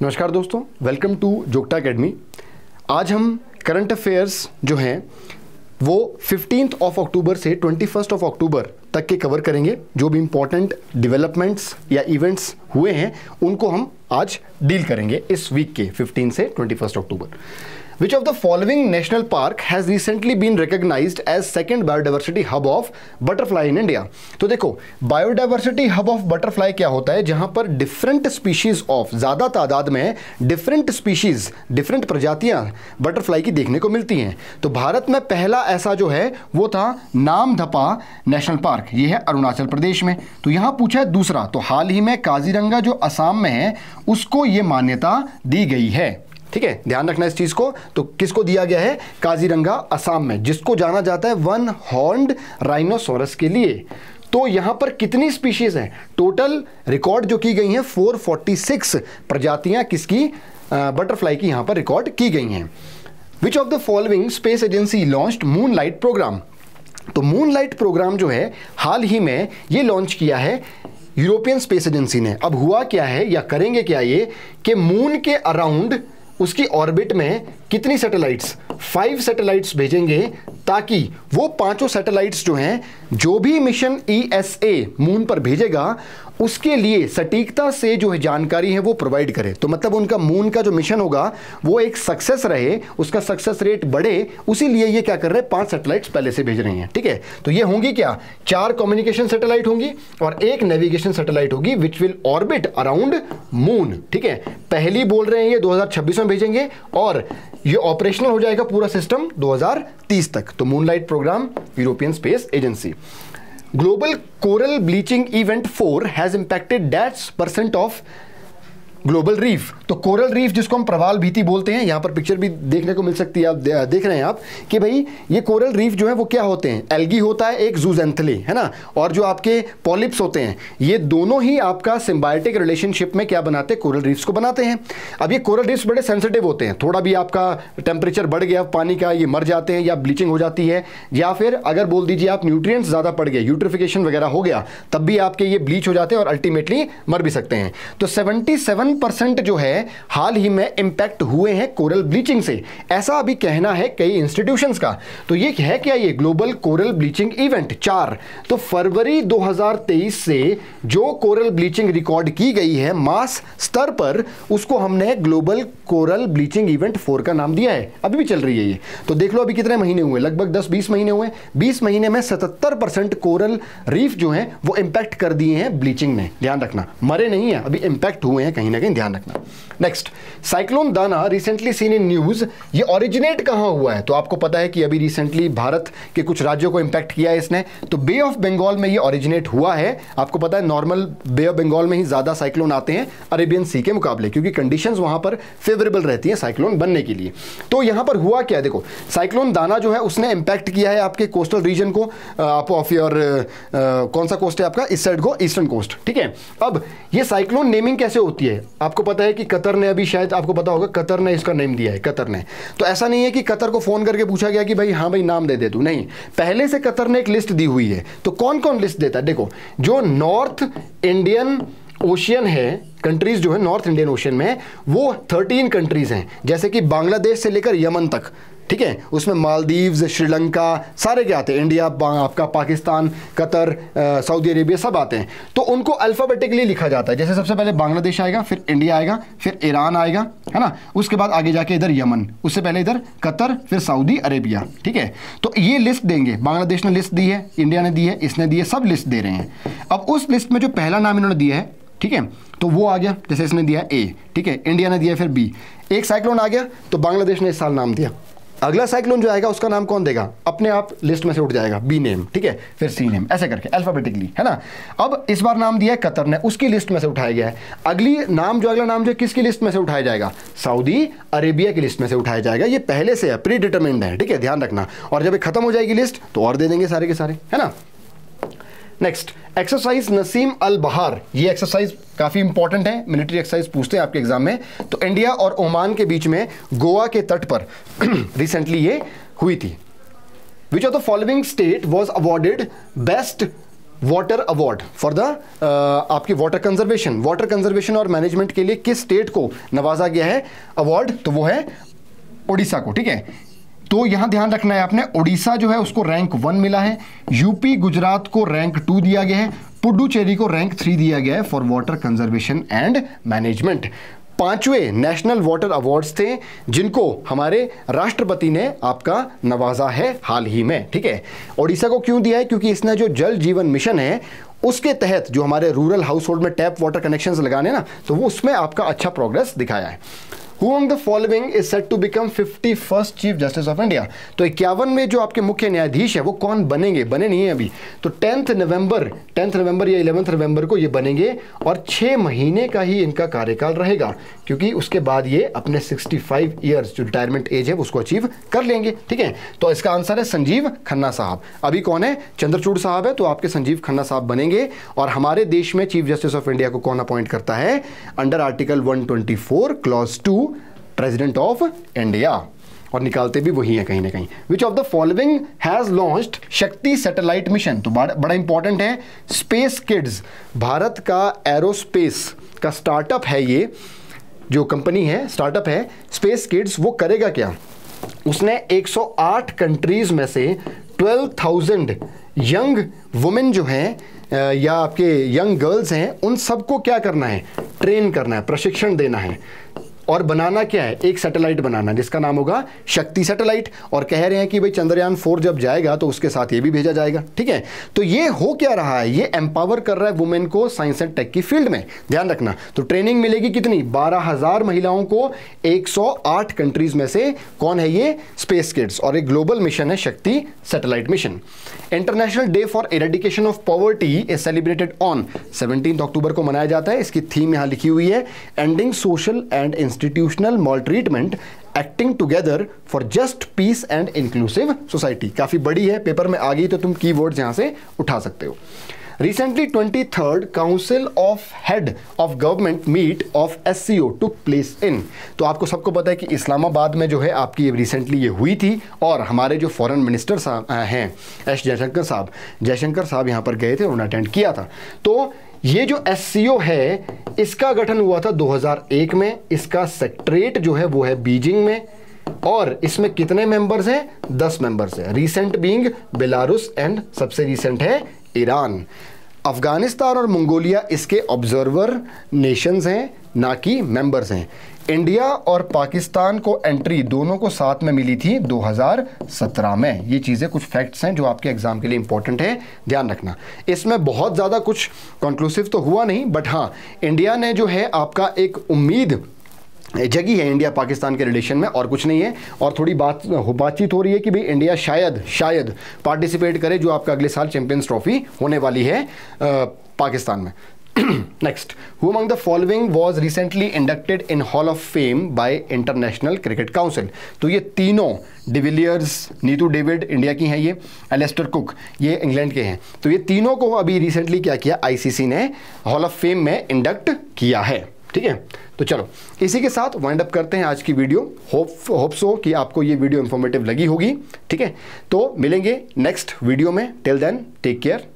नमस्कार दोस्तों, welcome to जोगटा academy. आज हम करंट अफेयर्स जो हैं वो 15 अक्टूबर से 21 अक्टूबर तक के कवर करेंगे। जो भी इंपॉर्टेंट डेवलपमेंट्स या इवेंट्स हुए हैं उनको हम आज डील करेंगे इस वीक के 15 से 21 अक्टूबर। Which of the following national park has recently been recognized as second biodiversity hub of butterfly in India? तो देखो, biodiversity hub of butterfly क्या होता है? जहां पर डिफरेंट स्पीशीज ऑफ, ज्यादा तादाद में डिफरेंट स्पीशीज, डिफरेंट प्रजातियां बटरफ्लाई की देखने को मिलती हैं। तो भारत में पहला ऐसा जो है वो था नामदफा नेशनल पार्क, ये है अरुणाचल प्रदेश में। तो यहां पूछा है दूसरा, तो हाल ही में काजीरंगा जो असम में है उसको ये मान्यता दी गई है। ठीक है, ध्यान रखना इस चीज को। तो किसको दिया गया है? काजीरंगा असम में, जिसको जाना जाता है वन हॉर्न्ड राइनोसोरस के लिए। तो यहां पर कितनी स्पीशीज हैं? टोटल रिकॉर्ड जो की गई हैं 446 प्रजातियां किसकी, बटरफ्लाई की यहां पर रिकॉर्ड की गई हैं। Which of the following space agency launched moonlight programme? तो मूनलाइट प्रोग्राम जो है हाल ही में ये लॉन्च किया है यूरोपियन स्पेस एजेंसी ने। अब हुआ क्या है या करेंगे क्या ये कि मून के अराउंड उसकी ऑर्बिट में कितनी सैटेलाइट्स, 5 सैटेलाइट्स भेजेंगे, ताकि वो पांचों सैटेलाइट्स जो हैं, जो भी मिशन ESA मून पर भेजेगा उसके लिए सटीकता से जो है जानकारी है वो प्रोवाइड करे। तो मतलब उनका मून का जो मिशन होगा वो एक सक्सेस रहे, उसका सक्सेस रेट बढ़े, उसी लिए ये क्या कर रहे हैं, 5 सैटेलाइट्स पहले से भेज रहे हैं। ठीक है, तो ये होंगी क्या, 4 कम्युनिकेशन सैटेलाइट होंगी और 1 नेविगेशन सैटेलाइट होगी which will orbit around moon. ठीक है, पहली बोल रहे हैं ये 2026 में भेजेंगे और ये ऑपरेशनल हो जाएगा पूरा सिस्टम 2030 तक। तो moonlight programme, European space agency. Global coral bleaching event 4 has impacted %% of global reef. तो कोरल रीफ जिसको हम प्रवाल भीति बोलते हैं, यहां पर पिक्चर भी देखने को मिल सकती है, आप देख रहे हैं आप कि भाई ये कोरल रीफ जो है वो क्या होते हैं, एल्गी होता है एक, जूजेंथली है ना, और जो आपके पॉलिप्स होते हैं, ये दोनों ही आपका सिम्बायोटिक रिलेशनशिप में क्या बनाते हैं, कोरल रीफ्स को बनाते हैं। अब ये कोरल रीफ्स बड़े सेंसिटिव होते हैं, थोड़ा भी आपका टेम्परेचर बढ़ गया पानी का, ये मर जाते हैं या ब्लीचिंग हो जाती है, या फिर अगर बोल दीजिए आप न्यूट्रिएंट्स ज़्यादा पड़ गए, यूट्रिफिकेशन वगैरह हो गया, तब भी आपके ये ब्लीच हो जाते हैं और अल्टीमेटली मर भी सकते हैं। तो 77% जो है हाल ही में इंपैक्ट हुए हैं कोरल ब्लीचिंग से, ऐसा अभी कहना है कई इंस्टीट्यूशंस का। तो ये है क्या, ये ग्लोबल कोरल ब्लीचिंग इवेंट 4। तो फरवरी 2023 से जो कोरल ब्लीचिंग रिकॉर्ड की गई है मास स्तर पर, उसको हमने ग्लोबल कोरल ब्लीचिंग इवेंट 4 का नाम दिया है। अभी भी चल रही है ये। तो देख लो अभी कितने महीने हुए, लगभग 10-20 महीने हुए। 20 महीने में 77% कोरल रीफ जो है वो इंपैक्ट कर दिए हैं ब्लीचिंग ने। ध्यान रखना, मरे नहीं है, अभी इंपैक्ट हुए हैं कहीं ना कहीं, ध्यान रखना। नेक्स्ट, साइक्लोन दाना रिसेंटली सीन इन न्यूज, ये ओरिजिनेट कहां हुआ है? तो आपको पता है कि अभी रिसेंटली भारत के कुछ राज्यों को इंपैक्ट किया है इसने। तो बे ऑफ बंगाल में ये ओरिजिनेट हुआ है। आपको पता है नॉर्मल बे ऑफ बंगाल में ही ज्यादा साइक्लोन आते हैं अरेबियन सी के मुकाबले, क्योंकि कंडीशंस वहां पर फेवरेबल रहती हैं साइक्लोन बनने के लिए। तो यहां पर हुआ क्या, देखो साइक्लोन दाना जो है उसने इंपैक्ट किया है आपके कोस्टल रीजन को, आप ऑफ योर कौन सा कोस्ट है आपका, इस साइड को ईस्टर्न कोस्ट। ठीक है, अब ये साइक्लोन नेमिंग कैसे होती है? आपको पता है कि कतर ने, अभी शायद आपको पता होगा, कतर ने इसका नेम दिया है, कतर ने। तो ऐसा नहीं है कि कतर को फोन करके पूछा गया कि भाई हाँ भाई नाम दे दे तू, नहीं, पहले से कतर ने एक लिस्ट दी हुई है। तो कौन कौन लिस्ट देता है? देखो, जो नॉर्थ इंडियन ओशियन है, कंट्रीज जो है नॉर्थ इंडियन ओशियन में, वो 13 कंट्रीज हैं, जैसे कि बांग्लादेश से लेकर यमन तक। ठीक है, उसमें मालदीव्स, श्रीलंका सारे क्या आते हैं, इंडिया, आपका पाकिस्तान, कतर, सऊदी अरेबिया सब आते हैं। तो उनको अल्फाबेटिकली लिखा जाता है, जैसे सबसे पहले बांग्लादेश आएगा, फिर इंडिया आएगा, फिर ईरान आएगा, है ना, उसके बाद आगे जाके इधर यमन, उससे पहले इधर कतर, फिर सऊदी अरेबिया। ठीक है, तो ये लिस्ट देंगे, बांग्लादेश ने लिस्ट दी है, इंडिया ने दी है, इसने दी है, सब लिस्ट दे रहे हैं। अब उस लिस्ट में जो पहला नाम इन्होंने दिया है, ठीक है, तो वो आ गया, जैसे इसने दिया A, ठीक है, इंडिया ने दिया फिर B, एक साइक्लोन आ गया, तो बांग्लादेश ने इस साल नाम दिया। अगला साइक्लोन जो आएगा उसका नाम कौन देगा? अपने आप लिस्ट में से उठ जाएगा, बी नेम, ठीक है, फिर सी नेम, ऐसे करके अल्फाबेटिकली, है ना। अब इस बार नाम दिया है कतर ने, उसकी लिस्ट में से उठाया गया है। अगला नाम जो किसकी लिस्ट में से उठाया जाएगा? सऊदी अरेबिया की लिस्ट में से उठाया जाएगा। ये पहले से है, प्री डिटरमिन्ड है, ठीक है, ध्यान रखना। और जब खत्म हो जाएगी लिस्ट तो और दे देंगे सारे के सारे, है ना। नेक्स्ट, एक्सरसाइज नसीम अल बहार, ये एक्सरसाइज काफी इंपॉर्टेंट है, मिलिट्री एक्सरसाइज पूछते हैं आपके एग्जाम में। तो इंडिया और ओमान के बीच में गोवा के तट पर रिसेंटली ये हुई थी। विच of the following state was awarded best water award for the आपकी वाटर कंजर्वेशन और मैनेजमेंट के लिए किस स्टेट को नवाजा गया है अवार्ड? तो वो है उड़ीसा को। ठीक है, तो यहां ध्यान रखना है आपने, उड़ीसा जो है उसको रैंक 1 मिला है, यूपी गुजरात को रैंक 2 दिया गया है, पुडुचेरी को रैंक 3 दिया गया है for water conservation and management. 5वें नेशनल वाटर अवार्ड्स थे जिनको हमारे राष्ट्रपति ने आपका नवाजा है हाल ही में। ठीक है, ओडिशा को क्यों दिया है? क्योंकि इसने जो जल जीवन मिशन है उसके तहत जो हमारे रूरल हाउस होल्ड में टैप वाटर कनेक्शंस लगाने ना, तो वो उसमें आपका अच्छा प्रोग्रेस दिखाया है। Who among the following is set to become 51st chief justice of India? तो 51 में जो आपके मुख्य न्यायाधीश है वो कौन बनेंगे? बने नहीं है अभी, तो 10 नवंबर या 11 नवंबर को ये बनेंगे और 6 महीने का ही इनका कार्यकाल रहेगा, क्योंकि उसके बाद ये अपने 65 ईयर्स जो रिटायरमेंट एज है उसको अचीव कर लेंगे। ठीक है, तो इसका आंसर है संजीव खन्ना साहब। अभी कौन है? चंद्रचूड़ साहब है, तो आपके संजीव खन्ना साहब बनेंगे। और हमारे देश में चीफ जस्टिस ऑफ इंडिया को कौन अपॉइंट करता है? Under article 124 clause 2 president of India, और निकालते भी वही है कहीं ना कहीं। विच of the following has launched शक्ति सैटेलाइट मिशन? तो बड़ा इंपॉर्टेंट है, स्पेस किड्स भारत का एरोस्पेस का स्टार्टअप है, ये जो कंपनी है स्टार्टअप है स्पेस किड्स, वो करेगा क्या? उसने 108 कंट्रीज में से 12,000 यंग वुमेन जो हैं या आपके यंग गर्ल्स हैं उन सबको क्या करना है? ट्रेन करना है, प्रशिक्षण देना है। और बनाना क्या है? एक सैटेलाइट बनाना जिसका नाम होगा शक्ति सैटेलाइट। और कह रहे हैं कि भाई चंद्रयान 4 जब जाएगा तो उसके साथ ये भी भेजा जाएगा। ठीक है, तो ये हो क्या रहा है? ये एम्पावर कर रहा है वुमेन को साइंस एंड टेक की फील्ड में। ध्यान रखना, तो ट्रेनिंग मिलेगी कितनी? 12,000 महिलाओं को 108 कंट्रीज में से। कौन है ये? Space kids. और एक ग्लोबल मिशन है शक्ति satellite mission. International day for eradication of poverty is celebrated on 17 अक्टूबर को मनाया जाता है। इसकी थीम यहां लिखी हुई है, ending social and institutional maltreatment acting together for just peace and inclusive society. काफी बड़ी है, पेपर में आ गई तो तुम कीवर्ड्स यहां से उठा सकते हो। Recently 23rd Council of Head of Government Meet of SCO took place in। तो आपको सबको पता है कि इस्लामाबाद में जो है आपकी रिसेंटली ये हुई थी, और हमारे जो फॉरेन मिनिस्टर साहब हैं एस जयशंकर साहब यहाँ पर गए थे, उन्होंने अटेंड किया था। तो ये जो SCO है इसका गठन हुआ था 2001 में। इसका सेक्रेटरीट जो है वो है बीजिंग में, और इसमें कितने मेंबर्स हैं? 10 मेंबर्स हैं। रिसेंट बीइंग बेलारूस एंड सबसे रिसेंट है ईरान। अफगानिस्तान और मंगोलिया इसके ऑब्जर्वर नेशंस हैं, ना कि मेंबर्स हैं। इंडिया और पाकिस्तान को एंट्री दोनों को साथ में मिली थी 2017 में। ये चीज़ें कुछ फैक्ट्स हैं जो आपके एग्जाम के लिए इंपॉर्टेंट है, ध्यान रखना। इसमें बहुत ज़्यादा कुछ कंक्लूसिव तो हुआ नहीं, बट हाँ इंडिया ने जो है आपका एक उम्मीद जगी है इंडिया पाकिस्तान के रिलेशन में, और कुछ नहीं है। और थोड़ी बातचीत हो रही है कि भाई इंडिया शायद पार्टिसिपेट करे जो आपका अगले साल चैंपियंस ट्रॉफी होने वाली है पाकिस्तान में। Next, who among the following was recently inducted in hall of fame bye international cricket council? तो ये तीनों, डिविलियर्स, नीतू डेविड इंडिया की हैं, ये एलेस्टर कुक ये इंग्लैंड के हैं। तो ये तीनों को अभी रिसेंटली क्या किया? आईसीसी ने हॉल ऑफ फेम में इंडक्ट किया है। ठीक है, तो चलो इसी के साथ वाइंड अप करते हैं आज की वीडियो। होप सो कि आपको ये वीडियो इंफॉर्मेटिव लगी होगी। ठीक है, तो मिलेंगे नेक्स्ट वीडियो में। Till then take care.